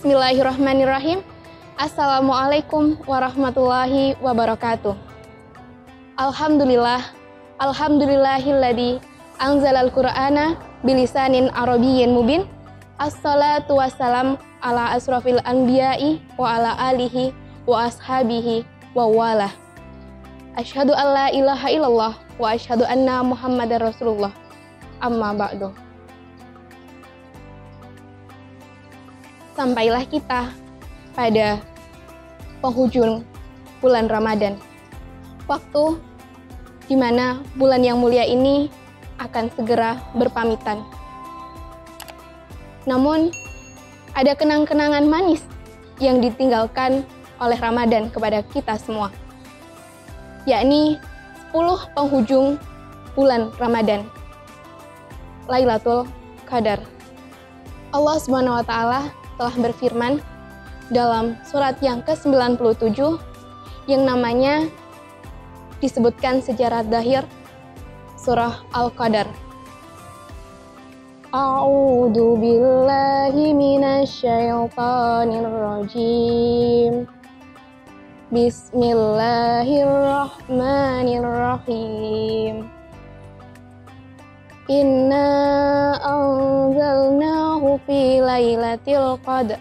Bismillahirrahmanirrahim. Assalamualaikum warahmatullahi wabarakatuh. Alhamdulillahilladzi anzalal qur'ana bilisanin arabiyyin mubin. Assalatu wassalam ala asrofil anbiya'i wa ala alihi wa ashabihi wa wala. Asyhadu an la ilaha illallah wa asyhadu anna muhammadar rasulullah. Amma ba'du. Sampailah kita pada penghujung bulan Ramadan, waktu di mana bulan yang mulia ini akan segera berpamitan. Namun, ada kenang-kenangan manis yang ditinggalkan oleh Ramadan kepada kita semua, yakni 10 penghujung bulan Ramadan, Lailatul Qadar. Allah Subhanahu wa Ta'ala telah berfirman dalam surat yang ke-97 yang namanya disebutkan secara zahir surah Al-Qadar. A'udzu billahi minasyaitonir rajim. Bismillahirrahmanirrahim. Inna anzalnahu fi lailatul qadr.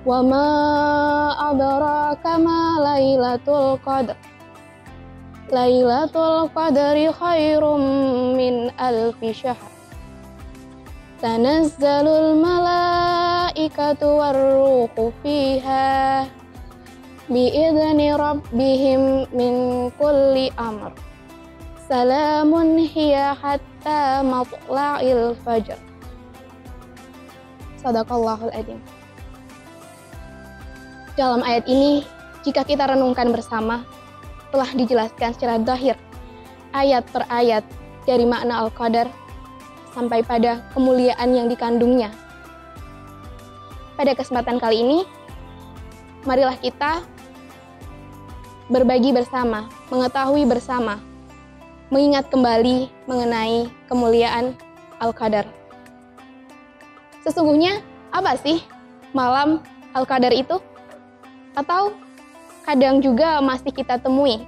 Wa ma adraka ma lailatul qadr. Lailatul qadri khairum min alfi syahr. Tanazzalul malaikatu warruhu fiha bi'idzni rabbihim min kulli amr. Salamun hiya hatta matla'il fajr. Shadaqallahul adzim. Dalam ayat ini, jika kita renungkan bersama, telah dijelaskan secara zahir ayat per ayat dari makna Al-Qadar sampai pada kemuliaan yang dikandungnya. Pada kesempatan kali ini, marilah kita berbagi bersama, mengetahui bersama, mengingat kembali mengenai kemuliaan Al-Qadar. Sesungguhnya apa sih malam Al-Qadar itu? Atau kadang juga masih kita temui,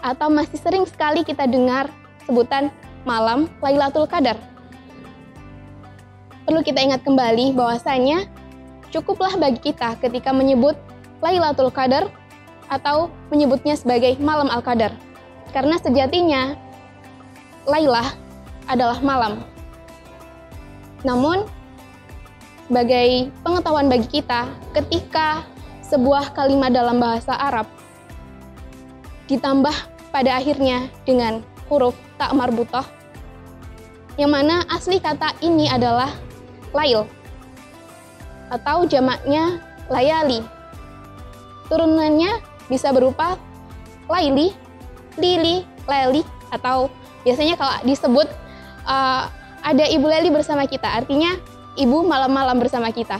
atau masih sering sekali kita dengar sebutan malam Lailatul Qadar. Perlu kita ingat kembali bahwasanya cukuplah bagi kita ketika menyebut Lailatul Qadar atau menyebutnya sebagai malam Al-Qadar. Karena sejatinya Lailah adalah malam. Namun, sebagai pengetahuan bagi kita, ketika sebuah kalimat dalam bahasa Arab ditambah pada akhirnya dengan huruf ta marbutah, yang mana asli kata ini adalah lail, atau jamaknya layali. Turunannya bisa berupa laili, lili, leli, atau biasanya kalau disebut ada Ibu Leli bersama kita, artinya Ibu malam-malam bersama kita.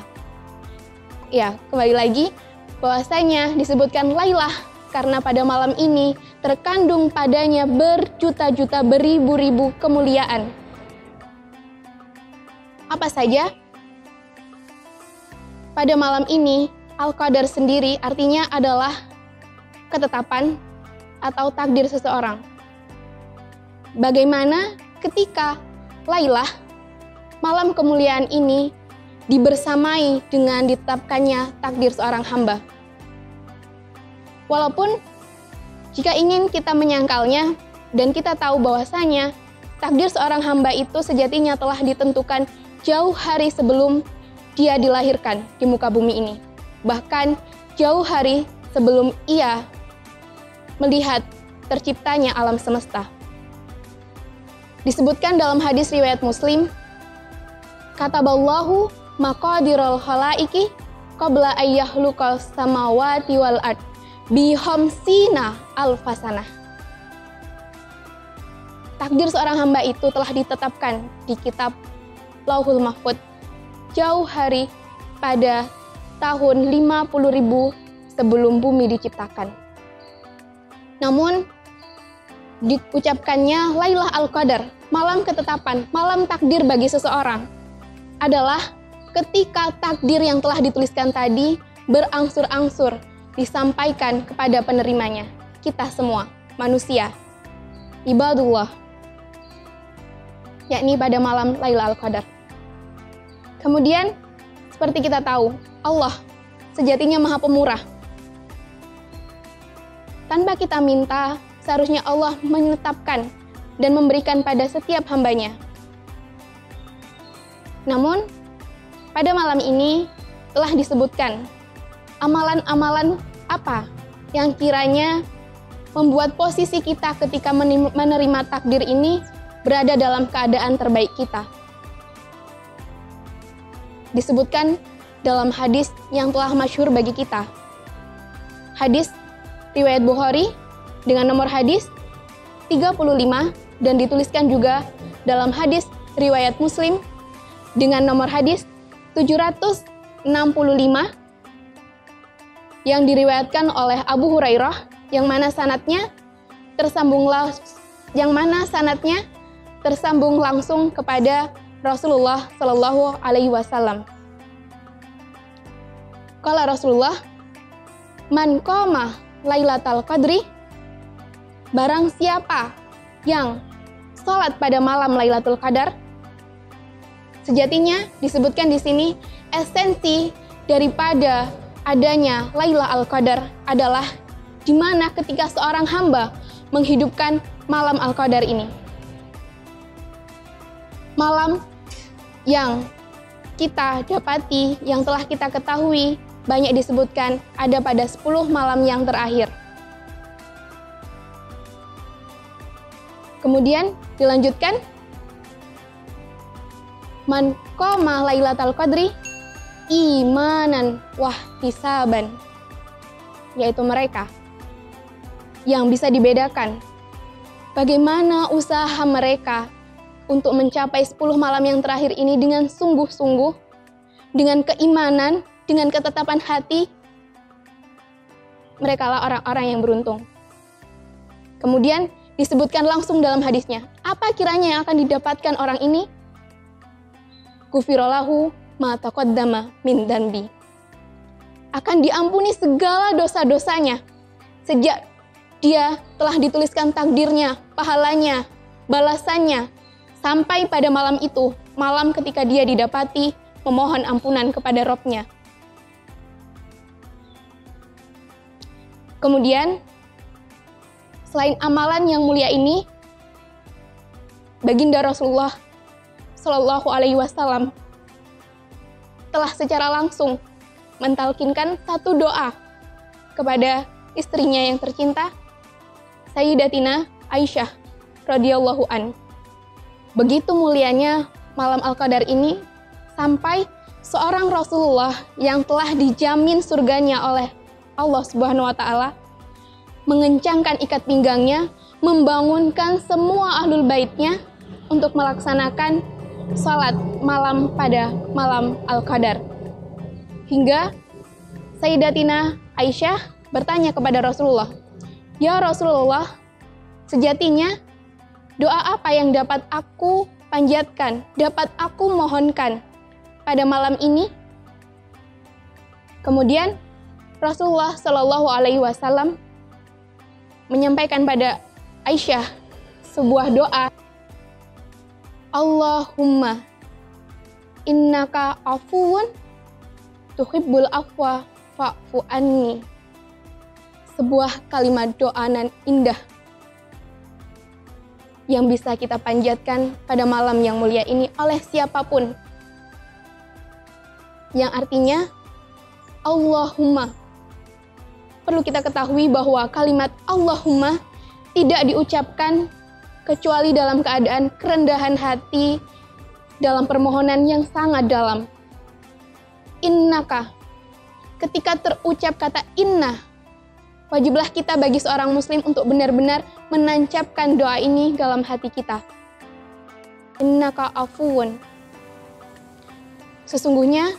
Ya, kembali lagi bahwasanya disebutkan Lailah karena pada malam ini terkandung padanya berjuta-juta, beribu-ribu kemuliaan. Apa saja? Pada malam ini, Al-Qadar sendiri artinya adalah ketetapan atau takdir seseorang. Bagaimana ketika Lailah, malam kemuliaan ini, dibersamai dengan ditetapkannya takdir seorang hamba. Walaupun jika ingin kita menyangkalnya dan kita tahu bahwasanya takdir seorang hamba itu sejatinya telah ditentukan jauh hari sebelum dia dilahirkan di muka bumi ini. Bahkan jauh hari sebelum ia melihat terciptanya alam semesta. Disebutkan dalam hadis riwayat Muslim, kataballahu maqadirul khalaiki qabla ayyahluqas samawati wal ard bihamsina alfasanah. Takdir seorang hamba itu telah ditetapkan di kitab Lauhul Mahfuz jauh hari pada tahun 50.000 sebelum bumi diciptakan. Namun diucapkannya Lailah Al-Qadar, malam ketetapan, malam takdir bagi seseorang, adalah ketika takdir yang telah dituliskan tadi berangsur-angsur disampaikan kepada penerimanya, kita semua, manusia, ibadullah, yakni pada malam Lailatul Qadar. Kemudian, seperti kita tahu, Allah sejatinya Maha Pemurah. Tanpa kita minta, seharusnya Allah menetapkan dan memberikan pada setiap hambanya. Namun, pada malam ini telah disebutkan amalan-amalan apa yang kiranya membuat posisi kita ketika menerima takdir ini berada dalam keadaan terbaik kita. Disebutkan dalam hadis yang telah masyhur bagi kita. Hadis riwayat Bukhari dengan nomor hadis 35 dan dituliskan juga dalam hadis riwayat Muslim dengan nomor hadis 765 yang diriwayatkan oleh Abu Hurairah yang mana sanadnya tersambung langsung kepada Rasulullah Shallallahu Alaihi Wasallam. Qala Rasulullah, man qama Lailatul Qadri, barang siapa yang sholat pada malam Lailatul Qadar. Sejatinya disebutkan di sini esensi daripada adanya Lailatul Qadar adalah di mana ketika seorang hamba menghidupkan malam Al-Qadar ini. Malam yang kita dapati, yang telah kita ketahui, banyak disebutkan ada pada 10 malam yang terakhir. Kemudian dilanjutkan, man qama Lailatul Qadri imanan wahtisaban, yaitu mereka yang bisa dibedakan bagaimana usaha mereka untuk mencapai 10 malam yang terakhir ini dengan sungguh-sungguh, dengan keimanan, dengan ketetapan hati. Mereka lah orang-orang yang beruntung. Kemudian disebutkan langsung dalam hadisnya, apa kiranya yang akan didapatkan orang ini? Ghufirallahu ma taqaddama min dzanbi. Akan diampuni segala dosa-dosanya sejak dia telah dituliskan takdirnya, pahalanya, balasannya sampai pada malam itu, malam ketika dia didapati memohon ampunan kepada Rabb-nya. Kemudian, selain amalan yang mulia ini, baginda Rasulullah Shallallahu Alaihi Wasallam telah secara langsung mentalkinkan satu doa kepada istrinya yang tercinta, Sayyidatina Aisyah radhiyallahu an. Begitu mulianya malam Al-Qadar ini sampai seorang Rasulullah yang telah dijamin surganya oleh Allah Subhanahu wa taala mengencangkan ikat pinggangnya, membangunkan semua ahlul baitnya untuk melaksanakan salat malam pada malam Al-Qadar. Hingga Sayyidatina Aisyah bertanya kepada Rasulullah, "Ya Rasulullah, sejatinya doa apa yang dapat aku panjatkan, dapat aku mohonkan pada malam ini?" Kemudian Rasulullah Shallallahu Alaihi Wasallam menyampaikan pada Aisyah sebuah doa, Allahumma innaka afuwun tuhibbul afwa fa'fu anni. Sebuah kalimat doa nan indah yang bisa kita panjatkan pada malam yang mulia ini oleh siapapun, yang artinya Allahumma. Perlu kita ketahui bahwa kalimat Allahumma tidak diucapkan kecuali dalam keadaan kerendahan hati, dalam permohonan yang sangat dalam. Innaka, ketika terucap kata inna, wajiblah kita bagi seorang muslim untuk benar-benar menancapkan doa ini dalam hati kita. Innaka afuwun. Sesungguhnya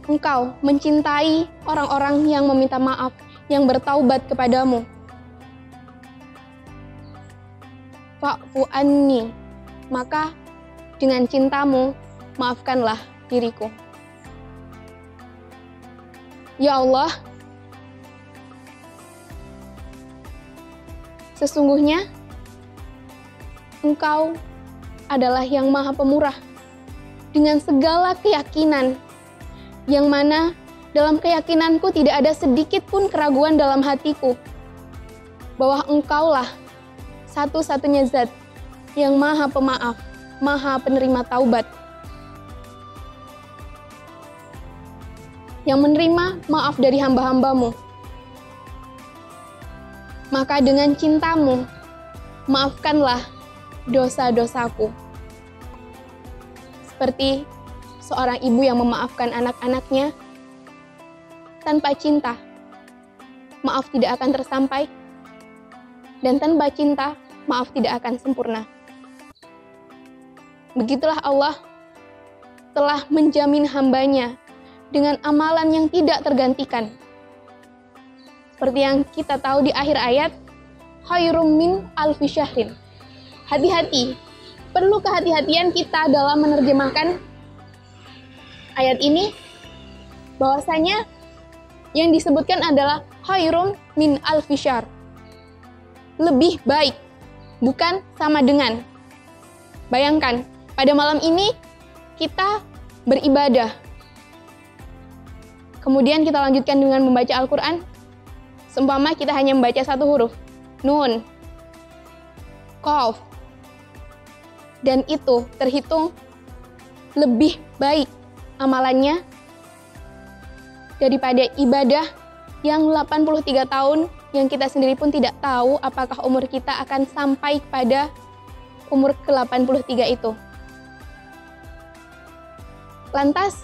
Engkau mencintai orang-orang yang meminta maaf, yang bertaubat kepadamu. Fa'fu anni, maka dengan cintamu, maafkanlah diriku. Ya Allah, sesungguhnya Engkau adalah yang Maha Pemurah dengan segala keyakinan, yang mana dalam keyakinanku tidak ada sedikit pun keraguan dalam hatiku bahwa Engkaulah satu-satunya zat yang Maha Pemaaf, Maha Penerima Taubat, yang menerima maaf dari hamba-hambamu. Maka dengan cintamu, maafkanlah dosa-dosaku. Seperti seorang ibu yang memaafkan anak-anaknya, tanpa cinta, maaf tidak akan tersampai, dan tanpa cinta, maaf tidak akan sempurna. Begitulah Allah telah menjamin hambanya dengan amalan yang tidak tergantikan. Seperti yang kita tahu di akhir ayat, khairum min alfi syahrin. Hati-hati, perlu kehati-hatian kita dalam menerjemahkan ayat ini, bahwasanya yang disebutkan adalah khairum min alfi syahr. Lebih baik, bukan sama dengan. Bayangkan, pada malam ini kita beribadah. Kemudian kita lanjutkan dengan membaca Al-Quran. Seumpama kita hanya membaca satu huruf, nun, qaf. Dan itu terhitung lebih baik amalannya daripada ibadah yang 83 tahun yang kita sendiri pun tidak tahu apakah umur kita akan sampai pada umur ke-83 itu. Lantas,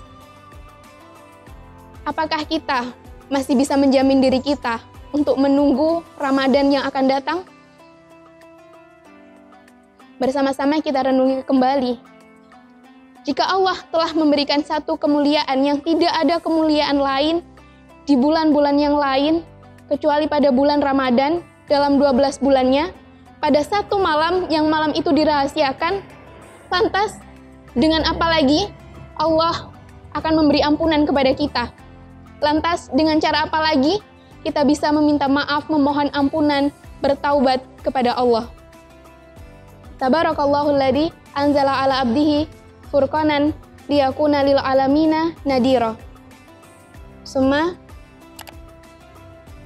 apakah kita masih bisa menjamin diri kita untuk menunggu Ramadan yang akan datang? Bersama-sama kita renungi kembali. Jika Allah telah memberikan satu kemuliaan yang tidak ada kemuliaan lain di bulan-bulan yang lain, kecuali pada bulan Ramadan dalam 12 bulannya, pada satu malam yang malam itu dirahasiakan, lantas dengan apa lagi Allah akan memberi ampunan kepada kita? Lantas dengan cara apa lagi kita bisa meminta maaf, memohon ampunan, bertaubat kepada Allah? Tabarakallahu alladzi anzala ala abdihi furqanan liyakuna lil alamina nadira. Summa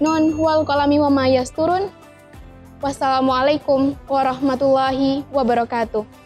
nun wal qalami wa ma yasturun. Wassalamualaikum warahmatullahi wabarakatuh.